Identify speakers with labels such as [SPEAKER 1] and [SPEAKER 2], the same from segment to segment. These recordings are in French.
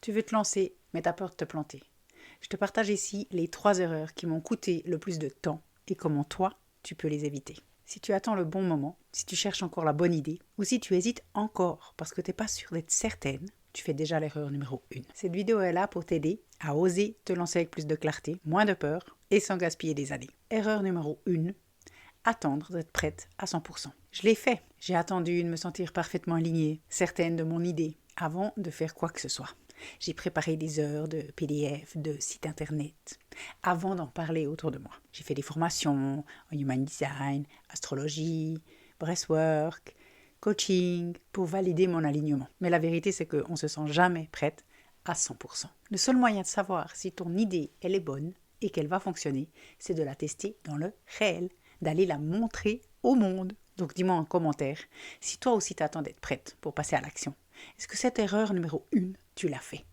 [SPEAKER 1] Tu veux te lancer, mais t'as peur de te planter. Je te partage ici les 3 erreurs qui m'ont coûté le plus de temps et comment toi, tu peux les éviter. Si tu attends le bon moment, si tu cherches encore la bonne idée, ou si tu hésites encore parce que tu n'es pas sûr d'être certaine, tu fais déjà l'erreur numéro 1. Cette vidéo est là pour t'aider à oser te lancer avec plus de clarté, moins de peur et sans gaspiller des années. Erreur numéro 1, attendre d'être prête à 100%. Je l'ai fait. J'ai attendu de me sentir parfaitement alignée, certaine de mon idée, avant de faire quoi que ce soit. J'ai préparé des heures de PDF, de sites internet, avant d'en parler autour de moi. J'ai fait des formations en human design, astrologie, breathwork, coaching, pour valider mon alignement. Mais la vérité, c'est qu'on ne se sent jamais prête à 100%. Le seul moyen de savoir si ton idée, elle est bonne et qu'elle va fonctionner, c'est de la tester dans le réel, d'aller la montrer au monde. Donc dis-moi en commentaire si toi aussi t'attends d'être prête pour passer à l'action. Est-ce que cette erreur numéro 1, tu l'as fait?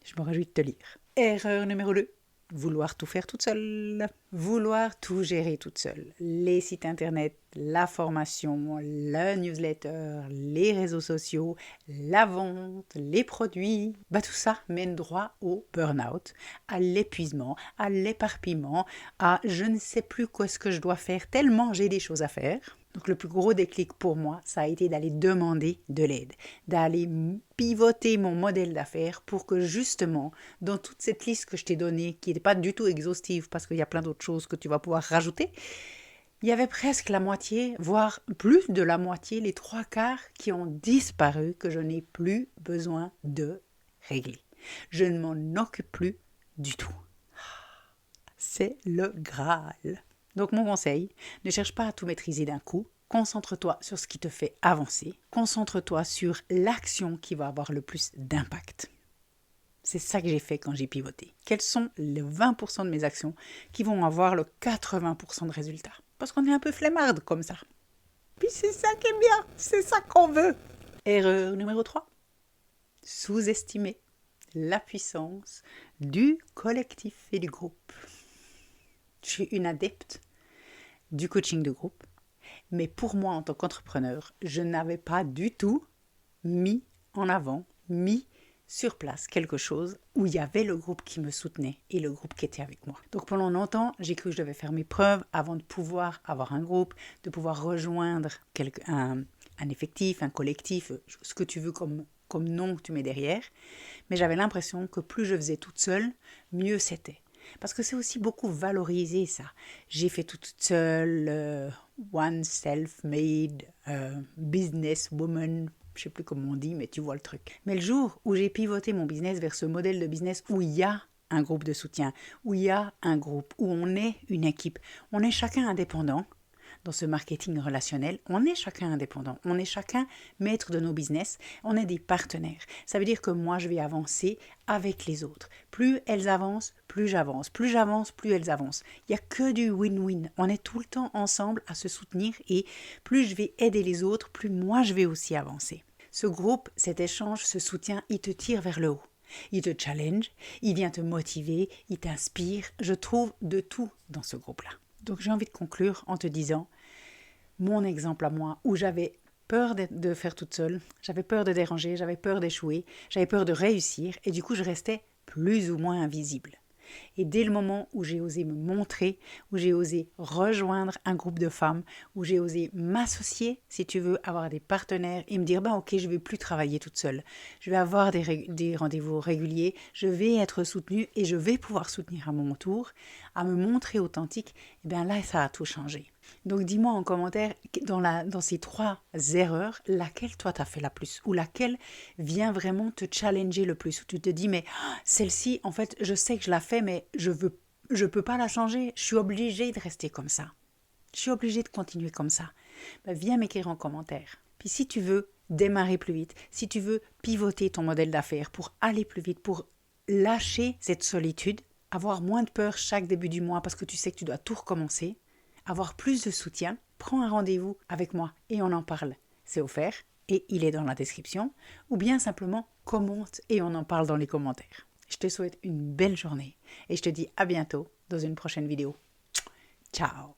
[SPEAKER 1] Je me réjouis de te lire. Erreur numéro 2, vouloir tout faire toute seule. Vouloir tout gérer toute seule. Les sites internet, la formation, le newsletter, les réseaux sociaux, la vente, les produits. Tout ça mène droit au burn-out, à l'épuisement, à l'éparpillement, à je ne sais plus quoi ce que je dois faire tellement j'ai des choses à faire. Donc le plus gros déclic pour moi, ça a été d'aller demander de l'aide, d'aller pivoter mon modèle d'affaires pour que justement, dans toute cette liste que je t'ai donnée, qui n'est pas du tout exhaustive parce qu'il y a plein d'autres choses que tu vas pouvoir rajouter, il y avait presque la moitié, voire plus de la moitié, les 3/4 qui ont disparu, que je n'ai plus besoin de régler. Je ne m'en occupe plus du tout. C'est le Graal. Donc mon conseil, ne cherche pas à tout maîtriser d'un coup, concentre-toi sur ce qui te fait avancer, concentre-toi sur l'action qui va avoir le plus d'impact. C'est ça que j'ai fait quand j'ai pivoté. Quelles sont les 20% de mes actions qui vont avoir le 80% de résultats? Parce qu'on est un peu flemmarde comme ça. Puis c'est ça qui est bien, c'est ça qu'on veut. Erreur numéro 3, sous-estimer la puissance du collectif et du groupe. Je suis une adepte du coaching de groupe, mais pour moi en tant qu'entrepreneur, je n'avais pas du tout mis en avant, mis sur place quelque chose où il y avait le groupe qui me soutenait et le groupe qui était avec moi. Donc pendant longtemps, j'ai cru que je devais faire mes preuves avant de pouvoir avoir un groupe, de pouvoir rejoindre un effectif, un collectif, ce que tu veux comme nom que tu mets derrière. Mais j'avais l'impression que plus je faisais toute seule, mieux c'était. Parce que c'est aussi beaucoup valorisé ça. J'ai fait tout toute seule, one self-made businesswoman, je ne sais plus comment on dit, mais tu vois le truc. Mais le jour où j'ai pivoté mon business vers ce modèle de business où il y a un groupe de soutien, où il y a un groupe, où on est une équipe, on est chacun indépendant, dans ce marketing relationnel, on est chacun indépendant, on est chacun maître de nos business, on est des partenaires. Ça veut dire que moi, je vais avancer avec les autres. Plus elles avancent, plus j'avance. Plus j'avance, plus elles avancent. Il n'y a que du win-win. On est tout le temps ensemble à se soutenir et plus je vais aider les autres, plus moi, je vais aussi avancer. Ce groupe, cet échange, ce soutien, il te tire vers le haut. Il te challenge, il vient te motiver, il t'inspire. Je trouve de tout dans ce groupe-là. Donc j'ai envie de conclure en te disant mon exemple à moi où j'avais peur de faire toute seule, j'avais peur de déranger, j'avais peur d'échouer, j'avais peur de réussir et du coup je restais plus ou moins invisible. Et dès le moment où j'ai osé me montrer, où j'ai osé rejoindre un groupe de femmes, où j'ai osé m'associer, si tu veux, avoir des partenaires et me dire, ok, je ne vais plus travailler toute seule. Je vais avoir des rendez-vous réguliers, je vais être soutenue et je vais pouvoir soutenir à mon tour, à me montrer authentique. Et bien là, ça a tout changé. Donc dis-moi en commentaire, dans ces 3 erreurs, laquelle toi t'as fait la plus ou laquelle vient vraiment te challenger le plus, où tu te dis mais celle-ci en fait je sais que je la fais mais je peux pas la changer, je suis obligée de rester comme ça, je suis obligée de continuer comme ça. Viens m'écrire en commentaire. Puis si tu veux démarrer plus vite, si tu veux pivoter ton modèle d'affaires pour aller plus vite, pour lâcher cette solitude, avoir moins de peur chaque début du mois parce que tu sais que tu dois tout recommencer, avoir plus de soutien, prends un rendez-vous avec moi et on en parle. C'est offert et il est dans la description. Ou bien simplement commente et on en parle dans les commentaires. Je te souhaite une belle journée et je te dis à bientôt dans une prochaine vidéo. Ciao!